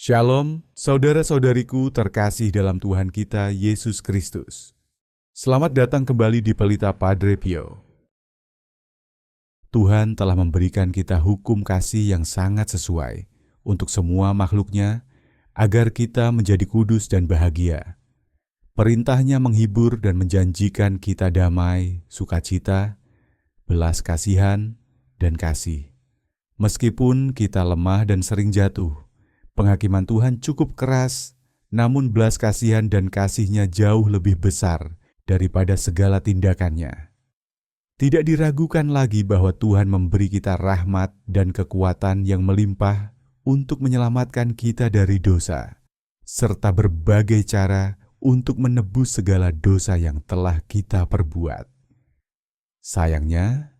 Shalom, saudara-saudariku terkasih dalam Tuhan kita Yesus Kristus. Selamat datang kembali di Pelita Padre Pio. Tuhan telah memberikan kita hukum kasih yang sangat sesuai untuk semua makhluknya, agar kita menjadi kudus dan bahagia. Perintahnya menghibur dan menjanjikan kita damai, sukacita, belas kasihan, dan kasih. Meskipun kita lemah dan sering jatuh, penghakiman Tuhan cukup keras, namun belas kasihan dan kasih-Nya jauh lebih besar daripada segala tindakannya. Tidak diragukan lagi bahwa Tuhan memberi kita rahmat dan kekuatan yang melimpah untuk menyelamatkan kita dari dosa, serta berbagai cara untuk menebus segala dosa yang telah kita perbuat. Sayangnya,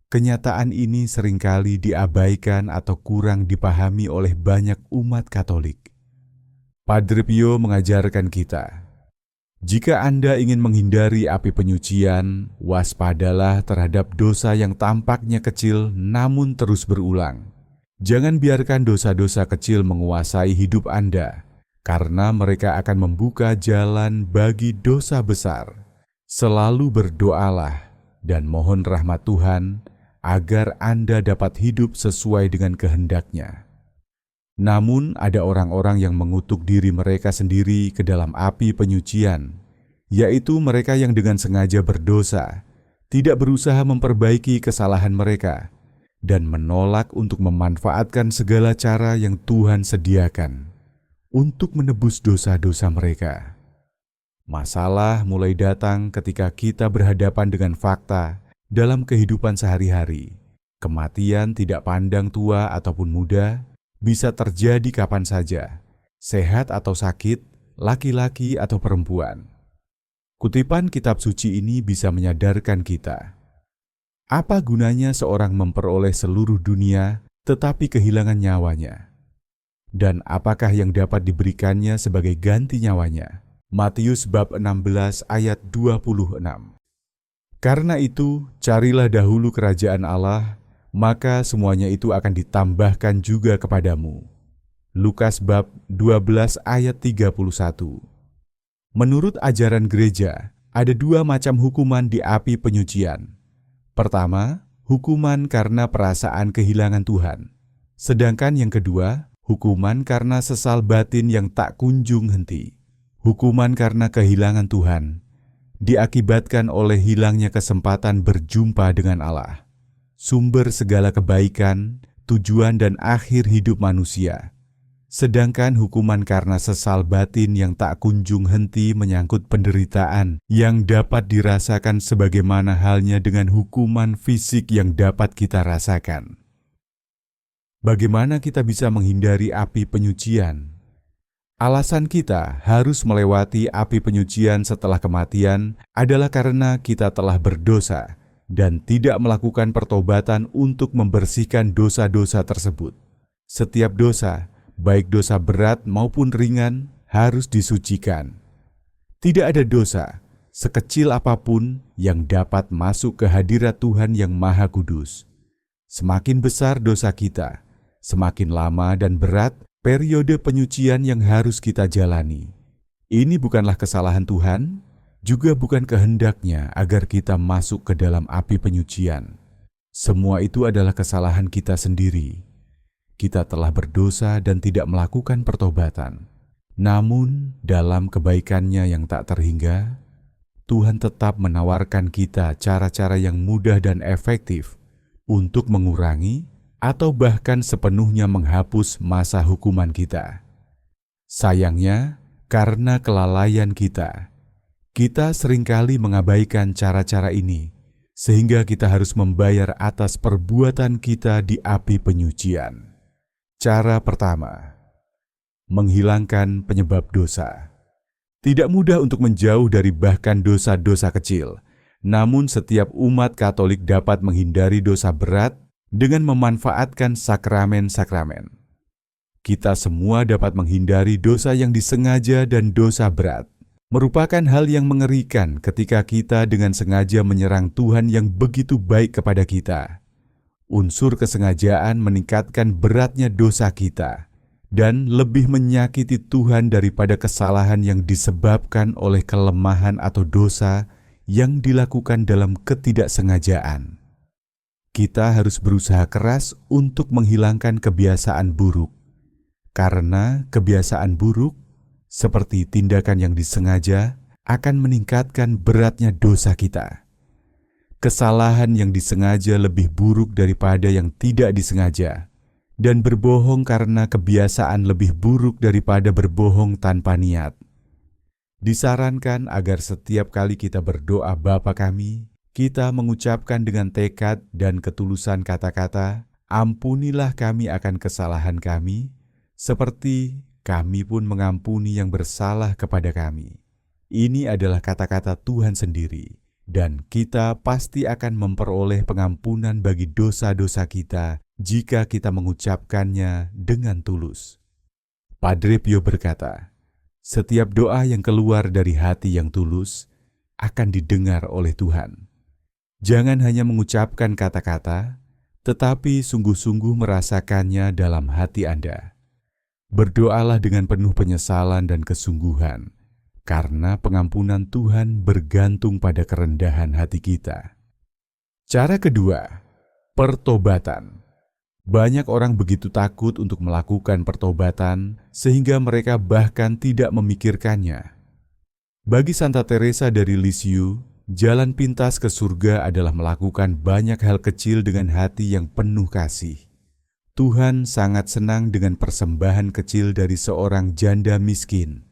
kenyataan ini seringkali diabaikan atau kurang dipahami oleh banyak umat Katolik. Padre Pio mengajarkan kita, jika Anda ingin menghindari api penyucian, waspadalah terhadap dosa yang tampaknya kecil namun terus berulang. Jangan biarkan dosa-dosa kecil menguasai hidup Anda, karena mereka akan membuka jalan bagi dosa besar. Selalu berdoalah dan mohon rahmat Tuhan, agar Anda dapat hidup sesuai dengan kehendak-Nya. Namun ada orang-orang yang mengutuk diri mereka sendiri ke dalam api penyucian, yaitu mereka yang dengan sengaja berdosa, tidak berusaha memperbaiki kesalahan mereka, dan menolak untuk memanfaatkan segala cara yang Tuhan sediakan untuk menebus dosa-dosa mereka. Masalah mulai datang ketika kita berhadapan dengan fakta dalam kehidupan sehari-hari. Kematian tidak pandang tua ataupun muda, bisa terjadi kapan saja, sehat atau sakit, laki-laki atau perempuan. Kutipan kitab suci ini bisa menyadarkan kita, apa gunanya seorang memperoleh seluruh dunia tetapi kehilangan nyawanya? Dan apakah yang dapat diberikannya sebagai ganti nyawanya? Matius bab 16 ayat 26. Karena itu, carilah dahulu kerajaan Allah, maka semuanya itu akan ditambahkan juga kepadamu. Lukas bab 12 ayat 31. Menurut ajaran gereja, ada dua macam hukuman di api penyucian. Pertama, hukuman karena perasaan kehilangan Tuhan. Sedangkan yang kedua, hukuman karena sesal batin yang tak kunjung henti. Hukuman karena kehilangan Tuhan diakibatkan oleh hilangnya kesempatan berjumpa dengan Allah, sumber segala kebaikan, tujuan dan akhir hidup manusia. Sedangkan hukuman karena sesal batin yang tak kunjung henti menyangkut penderitaan yang dapat dirasakan sebagaimana halnya dengan hukuman fisik yang dapat kita rasakan. Bagaimana kita bisa menghindari api penyucian? Alasan kita harus melewati api penyucian setelah kematian adalah karena kita telah berdosa dan tidak melakukan pertobatan untuk membersihkan dosa-dosa tersebut. Setiap dosa, baik dosa berat maupun ringan, harus disucikan. Tidak ada dosa, sekecil apapun, yang dapat masuk ke hadirat Tuhan yang Maha Kudus. Semakin besar dosa kita, semakin lama dan berat periode penyucian yang harus kita jalani. Ini bukanlah kesalahan Tuhan, juga bukan kehendak-Nya agar kita masuk ke dalam api penyucian. Semua itu adalah kesalahan kita sendiri. Kita telah berdosa dan tidak melakukan pertobatan. Namun, dalam kebaikan-Nya yang tak terhingga, Tuhan tetap menawarkan kita cara-cara yang mudah dan efektif untuk mengurangi atau bahkan sepenuhnya menghapus masa hukuman kita. Sayangnya, karena kelalaian kita seringkali mengabaikan cara-cara ini, sehingga kita harus membayar atas perbuatan kita di api penyucian. Cara pertama, menghilangkan penyebab dosa. Tidak mudah untuk menjauh dari bahkan dosa-dosa kecil, namun setiap umat Katolik dapat menghindari dosa berat dengan memanfaatkan sakramen-sakramen. Kita semua dapat menghindari dosa yang disengaja dan dosa berat. Merupakan hal yang mengerikan ketika kita dengan sengaja menyerang Tuhan yang begitu baik kepada kita. Unsur kesengajaan meningkatkan beratnya dosa kita, dan lebih menyakiti Tuhan daripada kesalahan yang disebabkan oleh kelemahan atau dosa yang dilakukan dalam ketidaksengajaan. Kita harus berusaha keras untuk menghilangkan kebiasaan buruk, karena kebiasaan buruk, seperti tindakan yang disengaja, akan meningkatkan beratnya dosa kita. Kesalahan yang disengaja lebih buruk daripada yang tidak disengaja, dan berbohong karena kebiasaan lebih buruk daripada berbohong tanpa niat. Disarankan agar setiap kali kita berdoa Bapa kami, kita mengucapkan dengan tekad dan ketulusan kata-kata, "Ampunilah kami akan kesalahan kami, seperti kami pun mengampuni yang bersalah kepada kami." Ini adalah kata-kata Tuhan sendiri, dan kita pasti akan memperoleh pengampunan bagi dosa-dosa kita jika kita mengucapkannya dengan tulus. Padre Pio berkata, setiap doa yang keluar dari hati yang tulus akan didengar oleh Tuhan. Jangan hanya mengucapkan kata-kata, tetapi sungguh-sungguh merasakannya dalam hati Anda. Berdoalah dengan penuh penyesalan dan kesungguhan, karena pengampunan Tuhan bergantung pada kerendahan hati kita. Cara kedua, pertobatan. Banyak orang begitu takut untuk melakukan pertobatan sehingga mereka bahkan tidak memikirkannya. Bagi Santa Teresa dari Lisieux, jalan pintas ke surga adalah melakukan banyak hal kecil dengan hati yang penuh kasih. Tuhan sangat senang dengan persembahan kecil dari seorang janda miskin.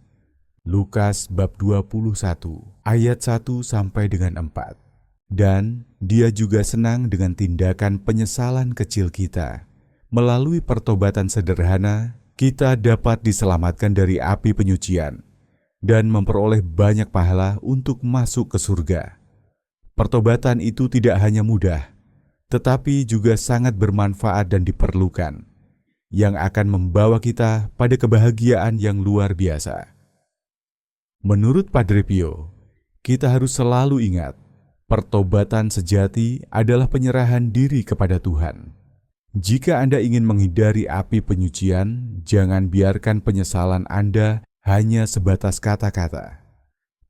Lukas bab 21 ayat 1 sampai dengan 4. Dan Dia juga senang dengan tindakan penyesalan kecil kita. Melalui pertobatan sederhana, kita dapat diselamatkan dari api penyucian dan memperoleh banyak pahala untuk masuk ke surga. Pertobatan itu tidak hanya mudah, tetapi juga sangat bermanfaat dan diperlukan, yang akan membawa kita pada kebahagiaan yang luar biasa. Menurut Padre Pio, kita harus selalu ingat, pertobatan sejati adalah penyerahan diri kepada Tuhan. Jika Anda ingin menghindari api penyucian, jangan biarkan penyesalan Anda hanya sebatas kata-kata.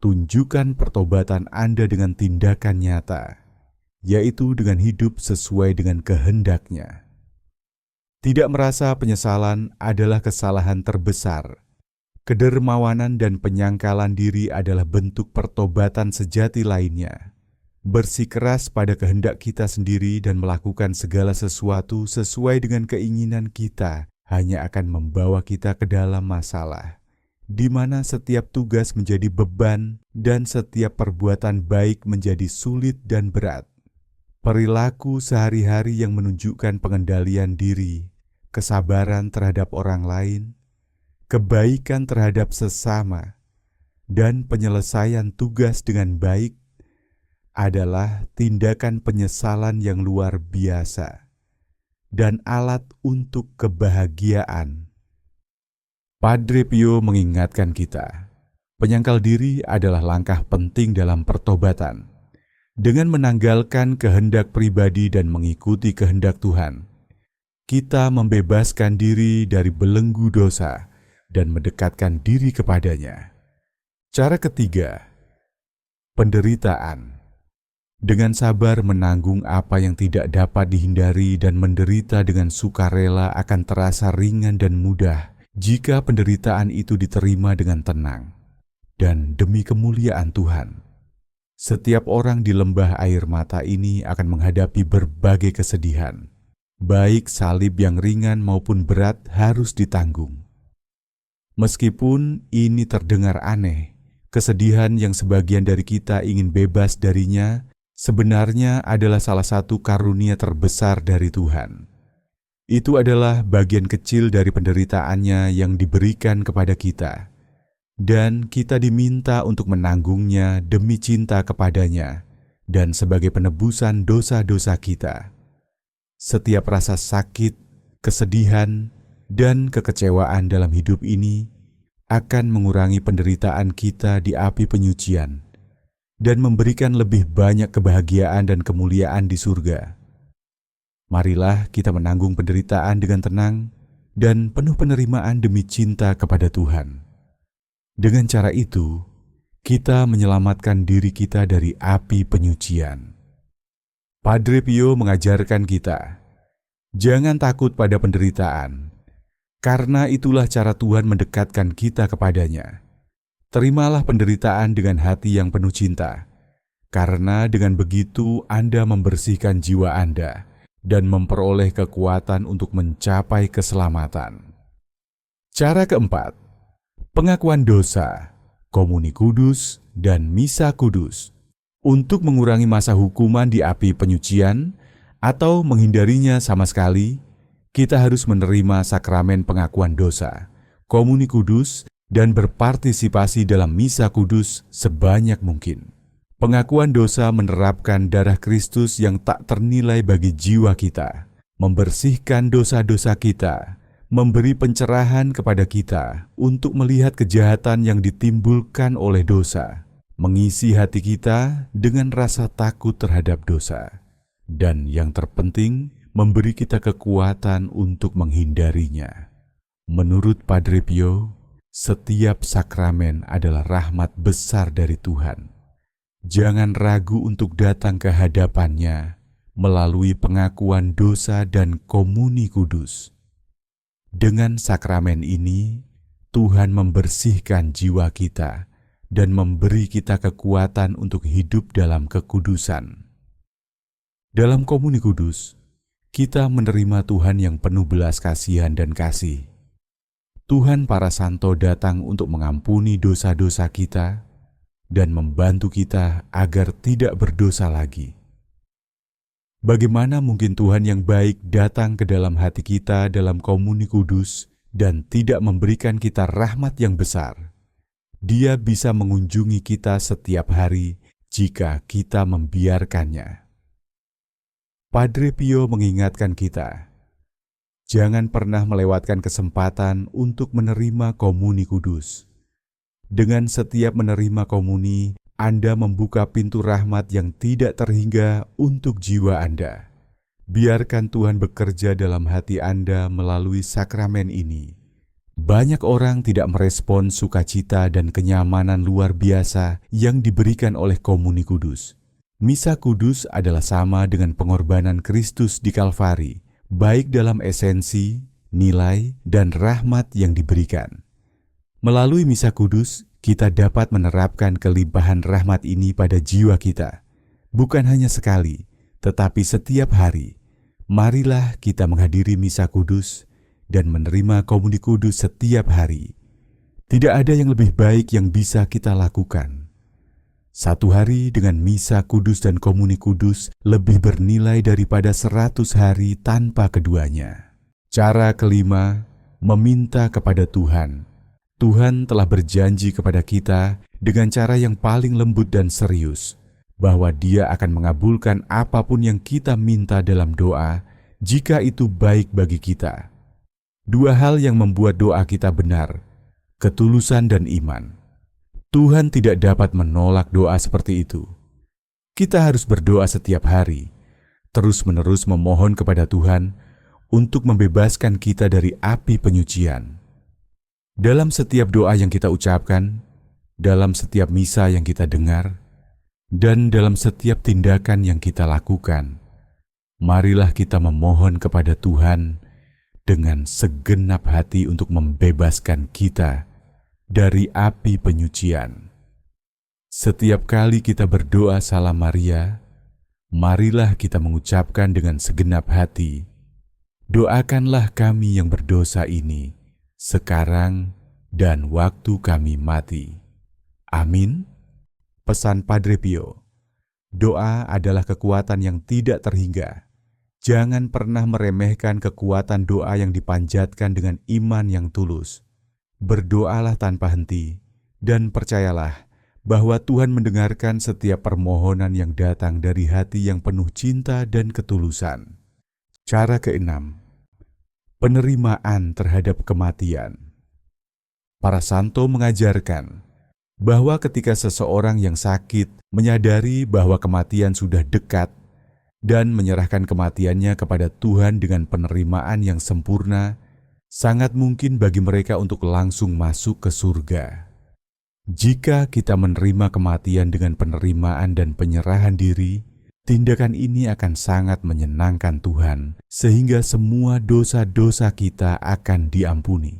Tunjukkan pertobatan Anda dengan tindakan nyata, yaitu dengan hidup sesuai dengan kehendak-Nya. Tidak merasa penyesalan adalah kesalahan terbesar. Kedermawanan dan penyangkalan diri adalah bentuk pertobatan sejati lainnya. Bersikeras pada kehendak kita sendiri dan melakukan segala sesuatu sesuai dengan keinginan kita hanya akan membawa kita ke dalam masalah, di mana setiap tugas menjadi beban dan setiap perbuatan baik menjadi sulit dan berat. Perilaku sehari-hari yang menunjukkan pengendalian diri, kesabaran terhadap orang lain, kebaikan terhadap sesama, dan penyelesaian tugas dengan baik adalah tindakan penyesalan yang luar biasa dan alat untuk kebahagiaan. Padre Pio mengingatkan kita, penyangkal diri adalah langkah penting dalam pertobatan. Dengan menanggalkan kehendak pribadi dan mengikuti kehendak Tuhan, kita membebaskan diri dari belenggu dosa dan mendekatkan diri kepadanya. Cara ketiga, penderitaan. Dengan sabar menanggung apa yang tidak dapat dihindari dan menderita dengan sukarela akan terasa ringan dan mudah jika penderitaan itu diterima dengan tenang dan demi kemuliaan Tuhan. Setiap orang di lembah air mata ini akan menghadapi berbagai kesedihan, baik salib yang ringan maupun berat harus ditanggung. Meskipun ini terdengar aneh, kesedihan yang sebagian dari kita ingin bebas darinya sebenarnya adalah salah satu karunia terbesar dari Tuhan. Itu adalah bagian kecil dari penderitaannya yang diberikan kepada kita, dan kita diminta untuk menanggungnya demi cinta kepadanya dan sebagai penebusan dosa-dosa kita. Setiap rasa sakit, kesedihan, dan kekecewaan dalam hidup ini akan mengurangi penderitaan kita di api penyucian dan memberikan lebih banyak kebahagiaan dan kemuliaan di surga. Marilah kita menanggung penderitaan dengan tenang dan penuh penerimaan demi cinta kepada Tuhan. Dengan cara itu, kita menyelamatkan diri kita dari api penyucian. Padre Pio mengajarkan kita, jangan takut pada penderitaan, karena itulah cara Tuhan mendekatkan kita kepadanya. Terimalah penderitaan dengan hati yang penuh cinta, karena dengan begitu Anda membersihkan jiwa Anda dan memperoleh kekuatan untuk mencapai keselamatan. Cara keempat, pengakuan dosa, komuni kudus, dan misa kudus. Untuk mengurangi masa hukuman di api penyucian atau menghindarinya sama sekali, kita harus menerima sakramen pengakuan dosa, komuni kudus, dan berpartisipasi dalam misa kudus sebanyak mungkin. Pengakuan dosa menerapkan darah Kristus yang tak ternilai bagi jiwa kita, membersihkan dosa-dosa kita, memberi pencerahan kepada kita untuk melihat kejahatan yang ditimbulkan oleh dosa, mengisi hati kita dengan rasa takut terhadap dosa, dan yang terpenting, memberi kita kekuatan untuk menghindarinya. Menurut Padre Pio, setiap sakramen adalah rahmat besar dari Tuhan. Jangan ragu untuk datang ke hadapannya melalui pengakuan dosa dan komuni kudus. Dengan sakramen ini, Tuhan membersihkan jiwa kita dan memberi kita kekuatan untuk hidup dalam kekudusan. Dalam komuni kudus, kita menerima Tuhan yang penuh belas kasihan dan kasih. Tuhan para santo datang untuk mengampuni dosa-dosa kita dan membantu kita agar tidak berdosa lagi. Bagaimana mungkin Tuhan yang baik datang ke dalam hati kita dalam komuni kudus dan tidak memberikan kita rahmat yang besar? Dia bisa mengunjungi kita setiap hari jika kita membiarkannya. Padre Pio mengingatkan kita, jangan pernah melewatkan kesempatan untuk menerima komuni kudus. Dengan setiap menerima komuni, Anda membuka pintu rahmat yang tidak terhingga untuk jiwa Anda. Biarkan Tuhan bekerja dalam hati Anda melalui sakramen ini. Banyak orang tidak merespon sukacita dan kenyamanan luar biasa yang diberikan oleh komuni kudus. Misa kudus adalah sama dengan pengorbanan Kristus di Kalvari, baik dalam esensi, nilai, dan rahmat yang diberikan. Melalui misa kudus, kita dapat menerapkan kelimpahan rahmat ini pada jiwa kita. Bukan hanya sekali, tetapi setiap hari. Marilah kita menghadiri misa kudus dan menerima komuni kudus setiap hari. Tidak ada yang lebih baik yang bisa kita lakukan. Satu hari dengan misa kudus dan komuni kudus lebih bernilai daripada 100 hari tanpa keduanya. Cara kelima, meminta kepada Tuhan. Tuhan telah berjanji kepada kita dengan cara yang paling lembut dan serius, bahwa Dia akan mengabulkan apapun yang kita minta dalam doa, jika itu baik bagi kita. Dua hal yang membuat doa kita benar, ketulusan dan iman. Tuhan tidak dapat menolak doa seperti itu. Kita harus berdoa setiap hari, terus-menerus memohon kepada Tuhan untuk membebaskan kita dari api penyucian. Dalam setiap doa yang kita ucapkan, dalam setiap misa yang kita dengar, dan dalam setiap tindakan yang kita lakukan, marilah kita memohon kepada Tuhan dengan segenap hati untuk membebaskan kita dari api penyucian. Setiap kali kita berdoa Salam Maria, marilah kita mengucapkan dengan segenap hati, doakanlah kami yang berdosa ini, sekarang dan waktu kami mati. Amin. Pesan Padre Pio, doa adalah kekuatan yang tidak terhingga. Jangan pernah meremehkan kekuatan doa yang dipanjatkan dengan iman yang tulus. Berdoalah tanpa henti, dan percayalah bahwa Tuhan mendengarkan setiap permohonan yang datang dari hati yang penuh cinta dan ketulusan. Cara keenam, penerimaan terhadap kematian. Para santo mengajarkan bahwa ketika seseorang yang sakit menyadari bahwa kematian sudah dekat dan menyerahkan kematiannya kepada Tuhan dengan penerimaan yang sempurna, sangat mungkin bagi mereka untuk langsung masuk ke surga. Jika kita menerima kematian dengan penerimaan dan penyerahan diri, tindakan ini akan sangat menyenangkan Tuhan, sehingga semua dosa-dosa kita akan diampuni.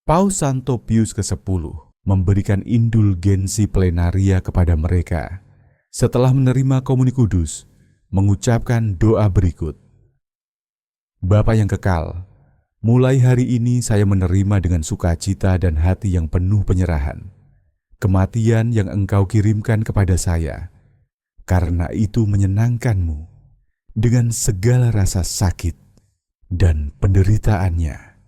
Paus Santo Pius ke-10 memberikan indulgensi plenaria kepada mereka setelah menerima komuni kudus, mengucapkan doa berikut. Bapa yang kekal, mulai hari ini saya menerima dengan sukacita dan hati yang penuh penyerahan kematian yang Engkau kirimkan kepada saya, karena itu menyenangkan-Mu dengan segala rasa sakit dan penderitaannya.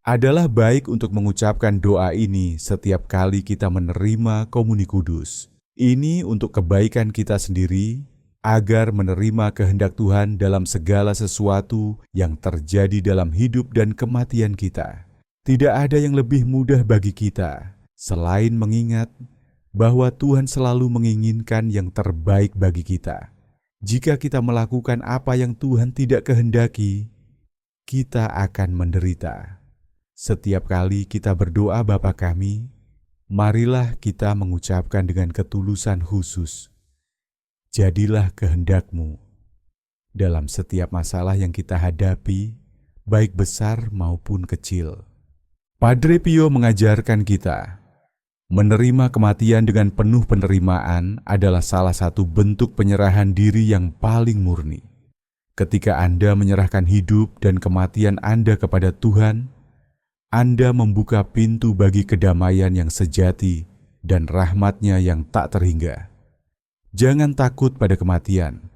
Adalah baik untuk mengucapkan doa ini setiap kali kita menerima komuni kudus. Ini untuk kebaikan kita sendiri, agar menerima kehendak Tuhan dalam segala sesuatu yang terjadi dalam hidup dan kematian kita. Tidak ada yang lebih mudah bagi kita selain mengingat bahwa Tuhan selalu menginginkan yang terbaik bagi kita. Jika kita melakukan apa yang Tuhan tidak kehendaki, kita akan menderita. Setiap kali kita berdoa Bapa kami, marilah kita mengucapkan dengan ketulusan khusus, jadilah kehendak-Mu dalam setiap masalah yang kita hadapi, baik besar maupun kecil. Padre Pio mengajarkan kita, menerima kematian dengan penuh penerimaan adalah salah satu bentuk penyerahan diri yang paling murni. Ketika Anda menyerahkan hidup dan kematian Anda kepada Tuhan, Anda membuka pintu bagi kedamaian yang sejati dan rahmat-Nya yang tak terhingga. Jangan takut pada kematian,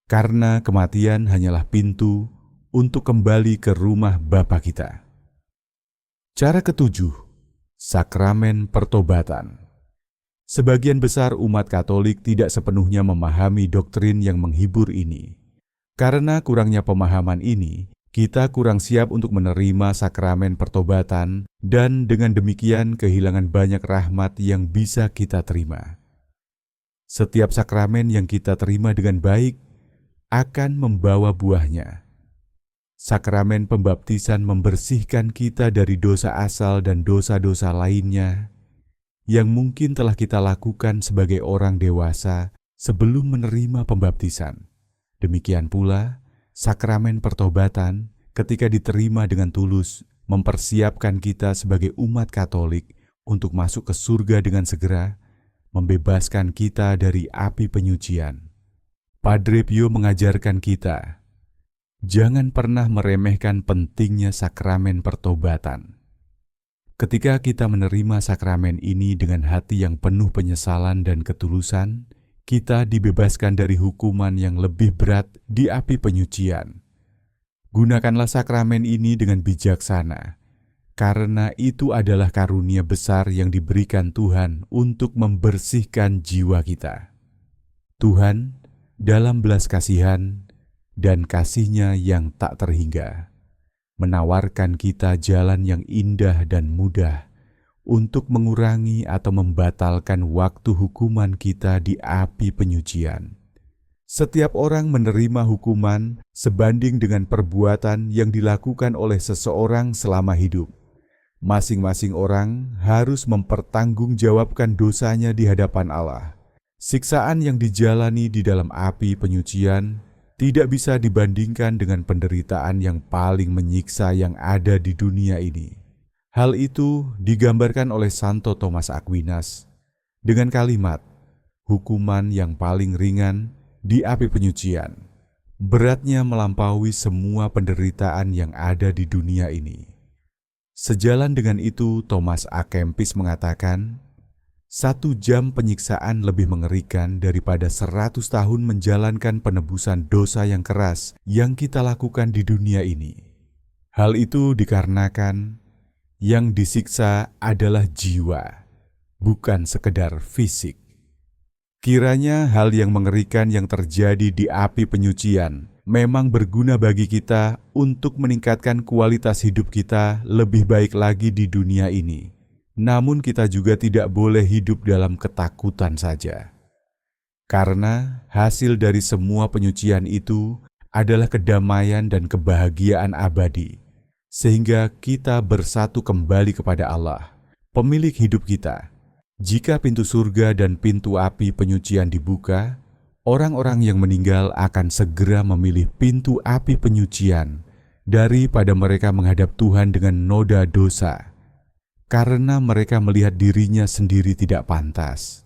karena kematian hanyalah pintu untuk kembali ke rumah Bapa kita. Cara ketujuh, sakramen pertobatan. Sebagian besar umat Katolik tidak sepenuhnya memahami doktrin yang menghibur ini. Karena kurangnya pemahaman ini, kita kurang siap untuk menerima sakramen pertobatan dan dengan demikian kehilangan banyak rahmat yang bisa kita terima. Setiap sakramen yang kita terima dengan baik akan membawa buahnya. Sakramen pembaptisan membersihkan kita dari dosa asal dan dosa-dosa lainnya yang mungkin telah kita lakukan sebagai orang dewasa sebelum menerima pembaptisan. Demikian pula, sakramen pertobatan ketika diterima dengan tulus mempersiapkan kita sebagai umat Katolik untuk masuk ke surga dengan segera, membebaskan kita dari api penyucian. Padre Pio mengajarkan kita, jangan pernah meremehkan pentingnya sakramen pertobatan. Ketika kita menerima sakramen ini dengan hati yang penuh penyesalan dan ketulusan, kita dibebaskan dari hukuman yang lebih berat di api penyucian. Gunakanlah sakramen ini dengan bijaksana, karena itu adalah karunia besar yang diberikan Tuhan untuk membersihkan jiwa kita. Tuhan, dalam belas kasihan dan kasih-Nya yang tak terhingga, menawarkan kita jalan yang indah dan mudah untuk mengurangi atau membatalkan waktu hukuman kita di api penyucian. Setiap orang menerima hukuman sebanding dengan perbuatan yang dilakukan oleh seseorang selama hidup. Masing-masing orang harus mempertanggungjawabkan dosanya di hadapan Allah. Siksaan yang dijalani di dalam api penyucian tidak bisa dibandingkan dengan penderitaan yang paling menyiksa yang ada di dunia ini. Hal itu digambarkan oleh Santo Thomas Aquinas dengan kalimat, hukuman yang paling ringan di api penyucian, beratnya melampaui semua penderitaan yang ada di dunia ini. Sejalan dengan itu, Thomas A. Kempis mengatakan, 1 jam penyiksaan lebih mengerikan daripada 100 tahun menjalankan penebusan dosa yang keras yang kita lakukan di dunia ini. Hal itu dikarenakan yang disiksa adalah jiwa, bukan sekedar fisik. Kiranya hal yang mengerikan yang terjadi di api penyucian memang berguna bagi kita untuk meningkatkan kualitas hidup kita lebih baik lagi di dunia ini. Namun kita juga tidak boleh hidup dalam ketakutan saja. Karena hasil dari semua penyucian itu adalah kedamaian dan kebahagiaan abadi. sehingga kita bersatu kembali kepada Allah, pemilik hidup kita. Jika pintu surga dan pintu api penyucian dibuka, orang-orang yang meninggal akan segera memilih pintu api penyucian daripada mereka menghadap Tuhan dengan noda dosa, karena mereka melihat dirinya sendiri tidak pantas.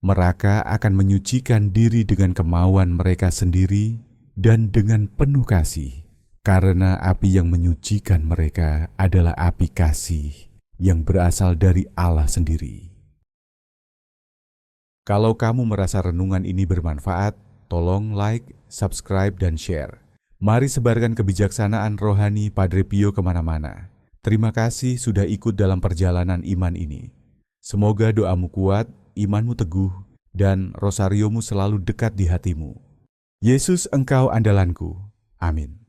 Mereka akan menyucikan diri dengan kemauan mereka sendiri dan dengan penuh kasih, karena api yang menyucikan mereka adalah api kasih yang berasal dari Allah sendiri. Kalau kamu merasa renungan ini bermanfaat, tolong like, subscribe, dan share. Mari sebarkan kebijaksanaan rohani Padre Pio kemana-mana. Terima kasih sudah ikut dalam perjalanan iman ini. Semoga doamu kuat, imanmu teguh, dan rosariomu selalu dekat di hatimu. Yesus, Engkau andalanku. Amin.